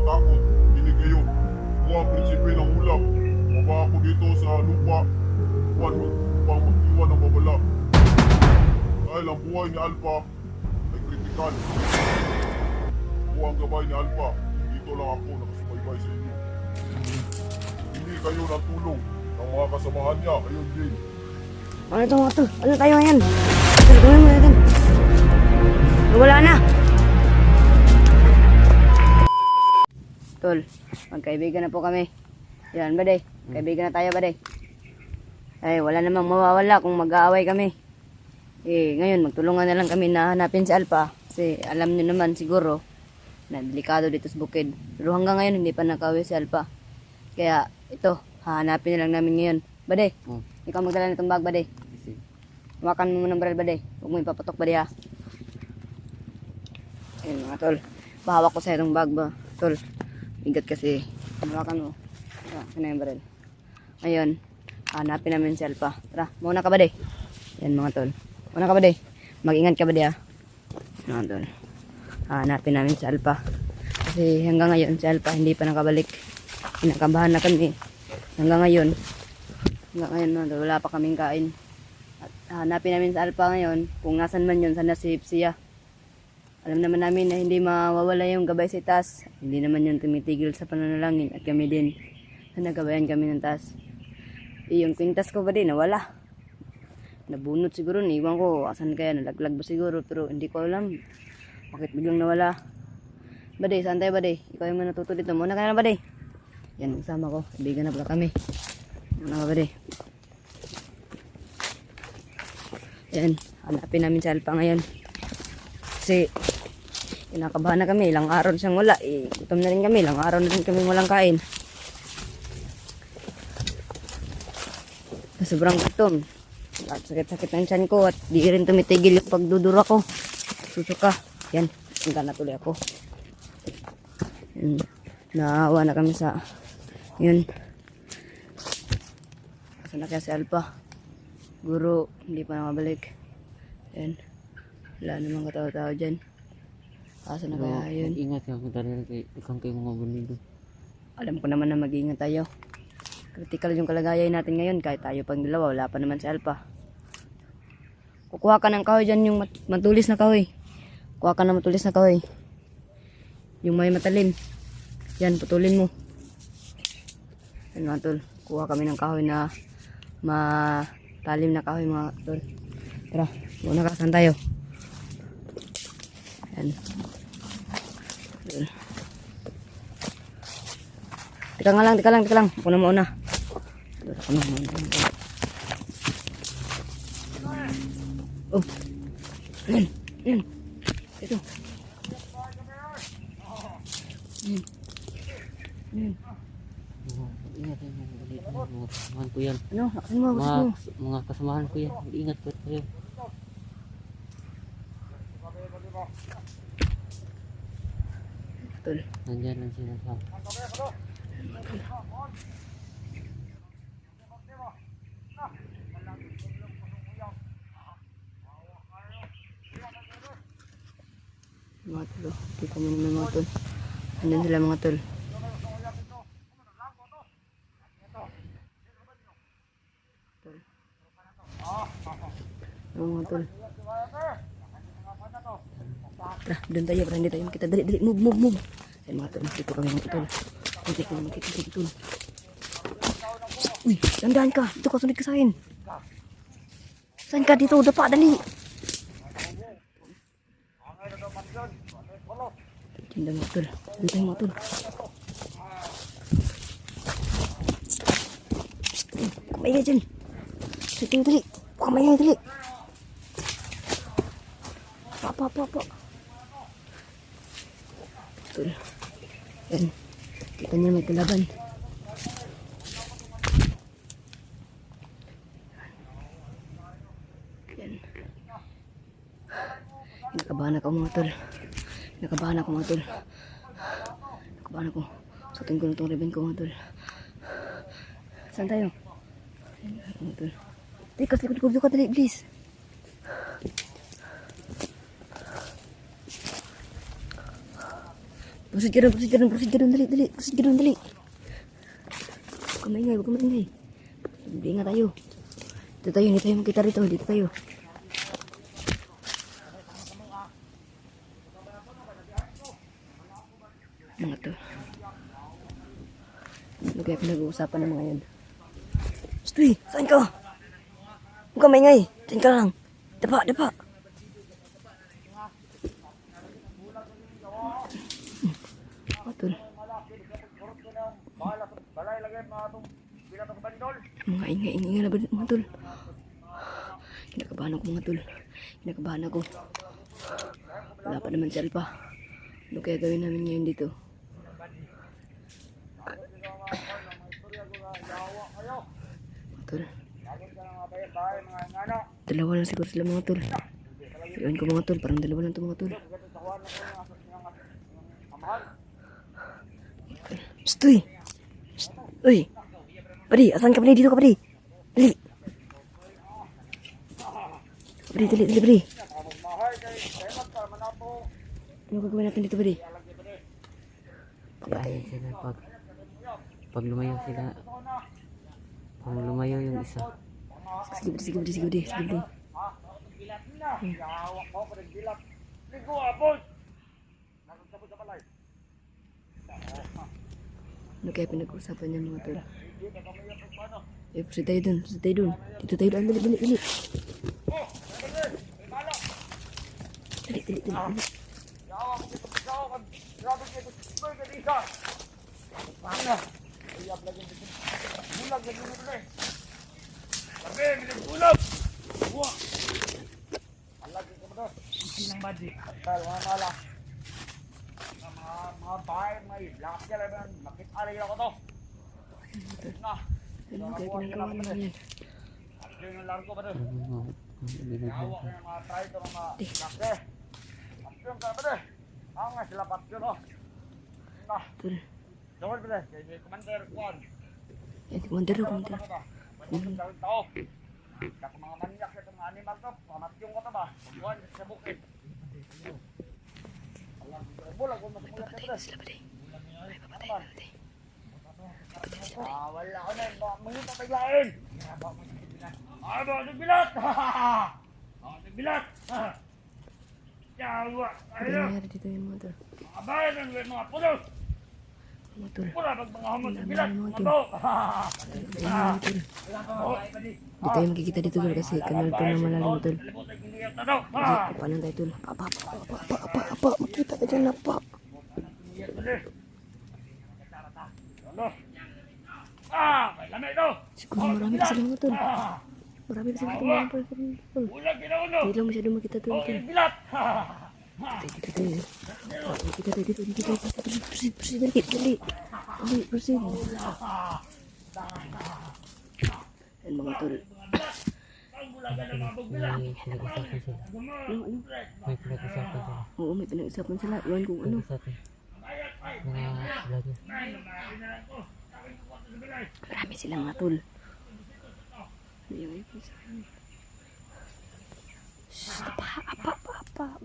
takot. Hindi kayo. Ako ang prinsipe ng ulap. Baba ako dito sa lupa. Upang mag-iwan ng babala. Dahil ang buhay ni Alpha ay kritikal. Ako ang gabay ni Alpha. Dito lang ako nakasubaybay sa inyo. Hindi kayo natulong ng mga kasamahan niya. Kayo din. Ano ito mga tol? Ano tayo ngayon? Tol, gawin mo natin. Wala na. Tol, magkaibigan na po kami. Yan, baday. Kaibigan na tayo, baday. Ay, wala namang mawawala kung mag-aaway kami. Eh, ngayon, magtulungan na lang kami na hanapin si Alpha. Kasi alam niyo naman siguro na delikado dito sa bukid. Pero hanggang ngayon, hindi pa nakauwi si Alpha. Kaya, ito, hahanapin na lang namin ngayon. Baday, ikaw magdala nitong bag, baday. Hawakan mo ng baril, baday. Huwag mo ipapatok, baday, ha. Ayun, mga tol. Bahawak ko sa itong bag ba, tol. Bigat kasi. Hawakan mo. Sino yung baril? Ayun. Hanapin namin si Alpha. Tara, muna ka ba, day? Yan, mga tol. Muna ka ba, day? Mag-ingat ka ba, day, ha? Mga tol. Hanapin namin si Alpha. Kasi hanggang ngayon, si Alpha hindi pa nakabalik. Kinakabahan na kami. Hanggang ngayon, mga tol, wala pa kaming kain. At hanapin namin si Alpha ngayon. Kung nasan man yun, sana safe siya. Alam naman namin na hindi mawawala yung gabay sa taas. Hindi naman yun tumitigil sa pananalangin. At kami din, na nagabayan kami ng taas. Yung kwintas ko ba din, nawala. Nabunot siguro, iwan ko. Asan kaya, nalaglag ba siguro. Pero hindi ko alam. Bakit biglang nawala? Baday, saan tayo, baday? Ikaw yung natuto dito. Muna ka na, baday. Yan, kasama ko. Kaibigan na pala kami. Muna ka, baday. Yan, hanapin namin si Alpha ngayon. Kasi, kinakabahan na kami. Ilang araw na siyang wala. Gutom na rin kami. Ilang araw na rin kami walang kain. Sobrang gutom. At sakit-sakit ng tiyan ko. At di rin tumitigil yung pagdudura ko. Susuka. Yan. Hanggang na tuloy ako. Yan. Naawa na kami sa... Yun. Asan na kaya si Alpha? Guro, hindi pa nakabalik. Yan. Wala namang katao-tao dyan. Asan na kaya yun? Ingat ka kung ikang kayo mga bunido. Alam ko naman na mag-iingat tayo. Critical yung kalagayan natin ngayon. Kahit tayo pang dalawa, wala pa naman si Alpha. Kukuha ka ng kahoy dyan, yung matulis na kahoy. Kuha ka ng matulis na kahoy. Yung may matalim. Yan, putulin mo. Yan mga tol. Kuha kami ng kahoy na matalim na kahoy mga tol. Tara, muna ka, saan tayo? Yan. Teka lang. Ako na mauna. Oh. Yan. Ito. Ingat yung mga bunido. Mga kasamahan ko yan. Ano? Akin mo, gusto mo. Mga kasamahan ko yan. Ingat ko kayo. Tol. Nandyan lang sila sa... Mga tol. Kita mo naman mga tol. Andun sila mga tol. Mga tol. Tara, doon tayo para hindi tayo makita. Dali, move. Ay mga tol, dito kami mga tol. Hindi ko makita dito tol. Uy, dandaan ka. Dito ka, sunod ka sa akin. Saan ka dito? Dapa, dali. Tinda mga tol. Doon tayo mga tol. Kamay dyan. Sige, dali. Kamay dali. Pa. Tol. Yan. Kita niyo may kalaban. Yan. Nakabahan ako mga tol. Nakabahan ako. Sutin ko na itong ribbon ko mga tol. Saan tayo? Yan mga tol. Teka, likod ka dali, please. Proceed ka doon, dali. Proceed ka doon, dali. Huwag ka maingay. Hindi nga tayo. Hindi tayo makita rito, dito tayo. Mga to. Ano kaya pinag-uusapan ng mga yan? Stoy, saan ka? Huwag ka maingay. Saan ka lang? Dapa. Tol. Mga ingay na ba mga tol? Kinakabahan ako mga tol. Wala pa naman si Alpha. Ano kaya gawin namin ngayon dito? Mga tol. Dalawa lang siguro sila mga tol. Iwan ko mga tol. Parang dalawa lang ito mga tol. Stoy! Uy! Padi, asan ka padi? Dito ka padi! Dali! Padi! Ano gagawin natin dito padi? Ayun sila pag lumayo sila. Pag lumayo yung isa. Sige padi. Ano kaya pinag-usapan niya mga tol? Proceed tayo dun. Dito tayo dun. Dali. Ano kaya pinagawa naman yan? Tol. Commander. Sila padi. Wala ko na. Mga papaglain. Nagbilat. Yawa. Ano nangyari dito yung mga tol? Mga bayan ng mga pulos. Mga tol. Pura pag mga hamon sa bilat. Mga Mga tol. to. Hindi tayo makikita dito tol kasi kanal to na malalim tol. Apa lang tayo tol. Apa. Makita ka dyan apa. May lamay ito. Siguro marami pa sila mga tol. Marami pa sila mga tol. Ulag ginauno. Hindi lang masyado makita tol. Bilat. Dito tayo. Kita tayo dito. Proceed. Dali. Proceed. Yan mga tol. May pinag-usapan sila. Oo, may pinag-usapan sila. Iwan kung ano. Mga vlogger. Marami sila mga tol. Ayun. Apa. Apa.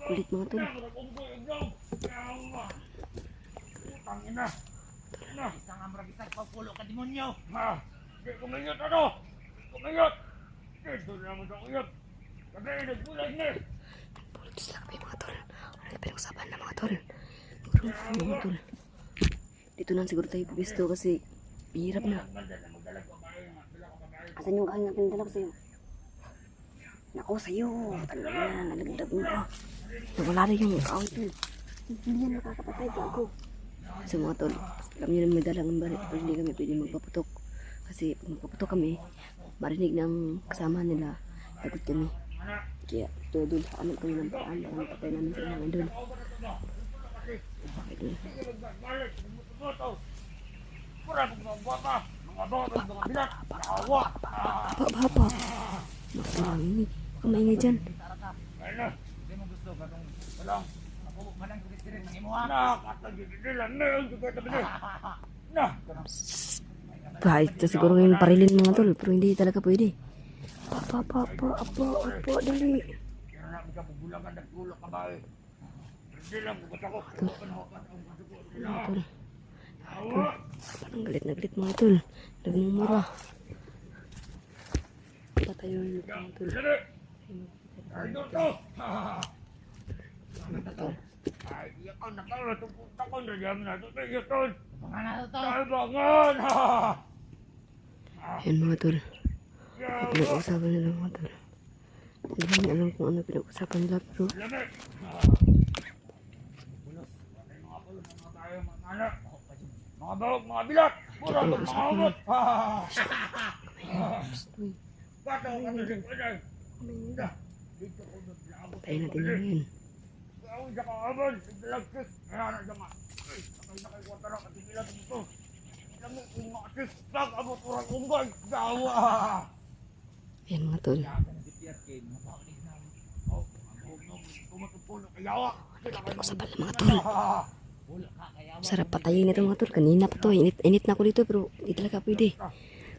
Kulit mga tol. Tangina. Isang amrabisang pagpulo ka demonyo. Di kumingit ano? Kumingit. Dito na mo sa kuyot. Sabi, nagbulag na. Pulitis lang kami mga tol. Ano yung pinag-usapan na mga tol? Mga tol. Dito na siguro tayo pipisto kasi hirap na. Asan yung kain na pinadala ko sa'yo? Nako sa'yo. Talaga na, nalagdag mo pa. Nawala rin yung kain tol. Hindi yan nakakapatay ko ako. Kasi mga tol, alam nyo na may dalang barit. Pero hindi kami pwede magpaputok. Kasi pag magpaputok kami, marinig ng kasama nila. Lagot kami. Kaya ito doon, hanap kami ng paraan para mapatay namin sila ng doon. Pura mga bata. Mga bata, mga bilat. Yawa. Apa. Makurangi. Kamaingay dyan. Ano? Hindi mo gusto ka nung walang napubok man ang kulit-kulit ng imuha. Nakatagigilan na yung gagawin na. Kahit sa siguro yung parilin mga tol, pero hindi talaga pwede. Apa, dali. namin ka bubulagan, nagtulog ka ba eh. Hindi lang, bukas ako. Panawakan ang masuko nila. Awa! Parang galit na galit mga tol. Nagmumura. Patayo yun mga tol. Dali! Ay, dito! Ay, iyakan na ka. Tupunta ko na dyan na. Ito, iyakan! Bangan na ito! Ay, bangan! Ayan mga tol. Pinag-uusapan nila mga tol. Hindi namin alam kung ano pinag-uusapan nila pero Dali! Pulos! Mga pulos, mga tayo, mga anak. Mga bahog, mga bilat! Puro, mga umot! Bato, kami rin ko dyan! Dito ko naglabo. tayo natin na yun. Ako sa kaabon, naglalagkis. Kaya na siya nga. Ay, sakay na kay Kwatara at ibilan dito. Alam mo, kung makakis, nag-abot orang unggay. Dawa! Ayan mga tol. Kaya ka na si Pierre Kane, mabalik na. Oh, ang nung tumatupulo kay Yawa. Usapan ng mga tol. Sarap patayin ito mga tol. Kanina pa to. Init na ako dito pero hindi talaga pwede.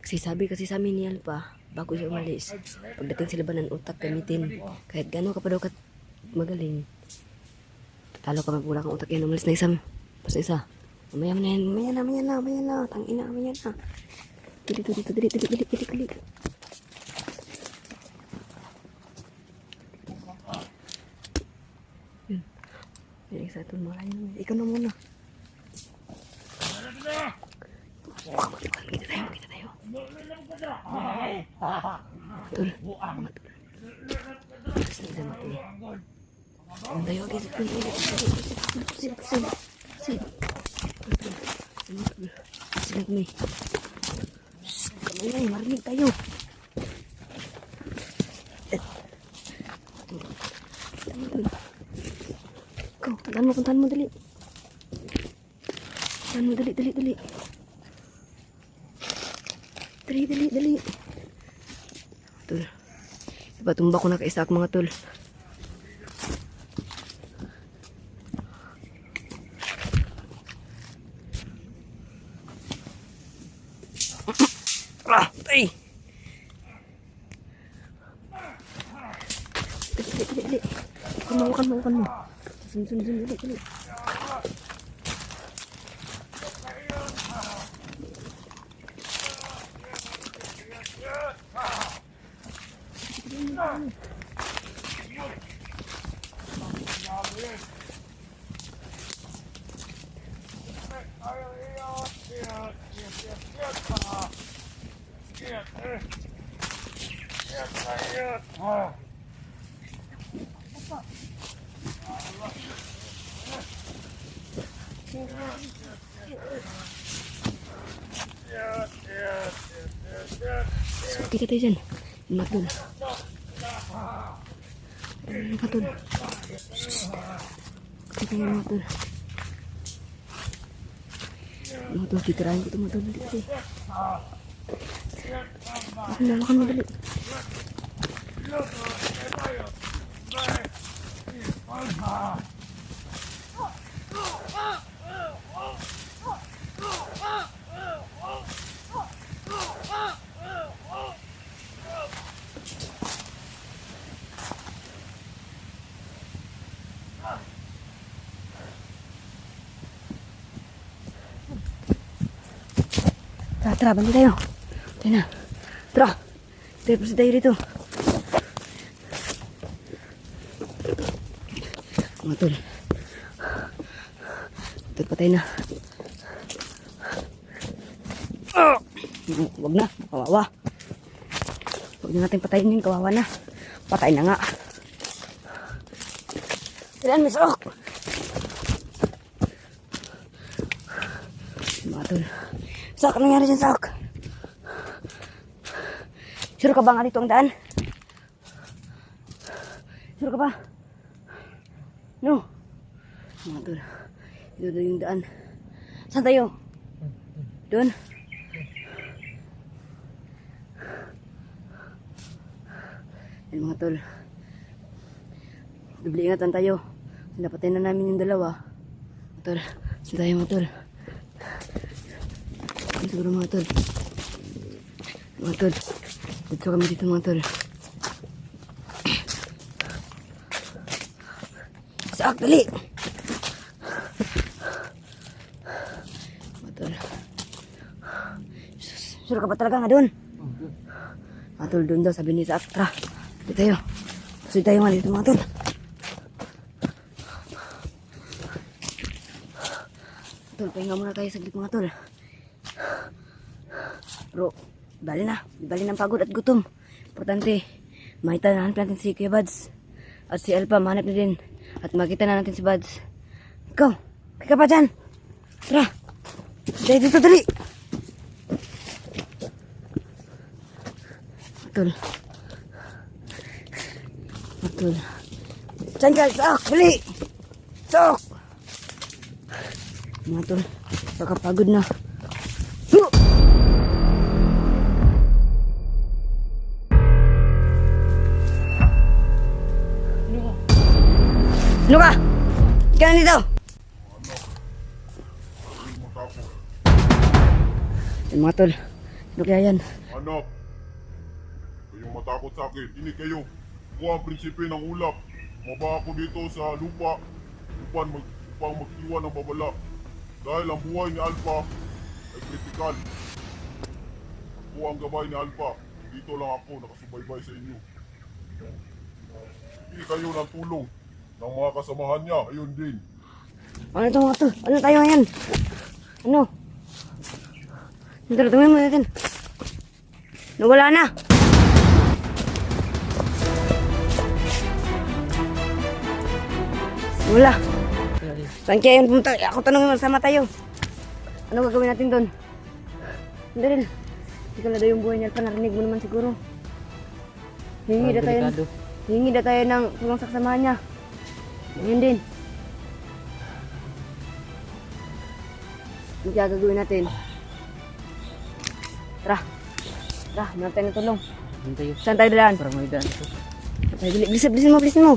Kasi sabi kasi sa amin ni Alpa, bago siya umalis, pagdating sa labanan utak gamitin. Kahit gano'n ka pa daw magaling. Talo ka magpula kang utak yan. Umalis na isa. Pas na isa. Mamaya na yan. Mamaya na. Tangina, mamaya na. Dili. Yun. Yan isa ito. Malayo. Ikaw na muna. Kita tayo. Tol. Ang tayo agad. Silag mo eh. Kamay na marinig tayo. Ikaw, puntahan mo, dali. Puntahan mo, dali. Dali. Tol. Ipatumba ko na kay Isak mga tol. Tay! Dali. Makan mo. Sun, dali. So, kita tayo dyan. Mga tol. Mga tol. Kita tayo mga tol. Mga tol, titirahin ko ito mga tol. Dali. Makan mo dali. Tara, balik tayo. Tayo na. Tara. Tapos tayo dito. Mga tol. Tol, patay na. Huwag na. Kawawa. Huwag na natin patayin yun. Kawawa na. Patay na nga. Kailan, Miss Rock? Mga tol. Sak, anong nangyari dyan, Sak? Sure ka ba nga dito ang daan? Sure ka ba? No. Mga tol. Ito doon yung daan. Saan tayo? Doon? Yan mga tol. Dubli ingatan tayo. Napatay na namin yung dalawa. Mga tol. Saan tayo mga tol? Siguro mga tol. Mga tol. Dito kami dito mga tol. Sak, dali! Matol. Sure ka ba talaga nga doon? Matol, doon daw, sabi ni Sak. Tara, dito tayo. Susunod tayo nga dito, Matol. Tol, pahinga muna tayo saglit mga tol. Bro, bali ng pagod at gutom. Importante, makita na natin si Kuya Buds. At si Alpha, mahanap na din. At makita na natin si Buds. Ikaw, kaya pa dyan. Tara, tayo dito, dali. Matol. Saan ka? Sok, dali. Sok. Mga tol, baka pagod na. Sino ka? Ika na dito! Huwag matakot. Yan mga tol, ano kaya yan? Anak, kayong matakot sa akin. Hindi kayo. Ako ang prinsipe ng ulap. Maba ako dito sa lupa upang mag-iwan ng babala. Dahil ang buhay ni Alpha ay kritikal. Ako ang gabay ni Alpha. Dito lang ako nakasubaybay sa inyo. Hindi kayo ng tulong ng mga kasamahan niya. Ayun din. Ano ito mga tol? Ano tayo ngayon? Ano? Tingnan mo natin. Nawala na! Wala. Saan kaya yun pumunta? Ako tanongin mo, sama tayo. Ano gagawin natin doon? Hindi rin. Hindi ka na daw yung buhay niya. Narinig mo naman siguro. Hingi na tayo ng tulong sa kasamahan niya. Yun din. Ano kaya gagawin natin? Tara. Tara, hanap tayo ng tulong. Doon tayo. Saan tayo dalaan? Para may daan ito. Bilisan mo, bilisan mo.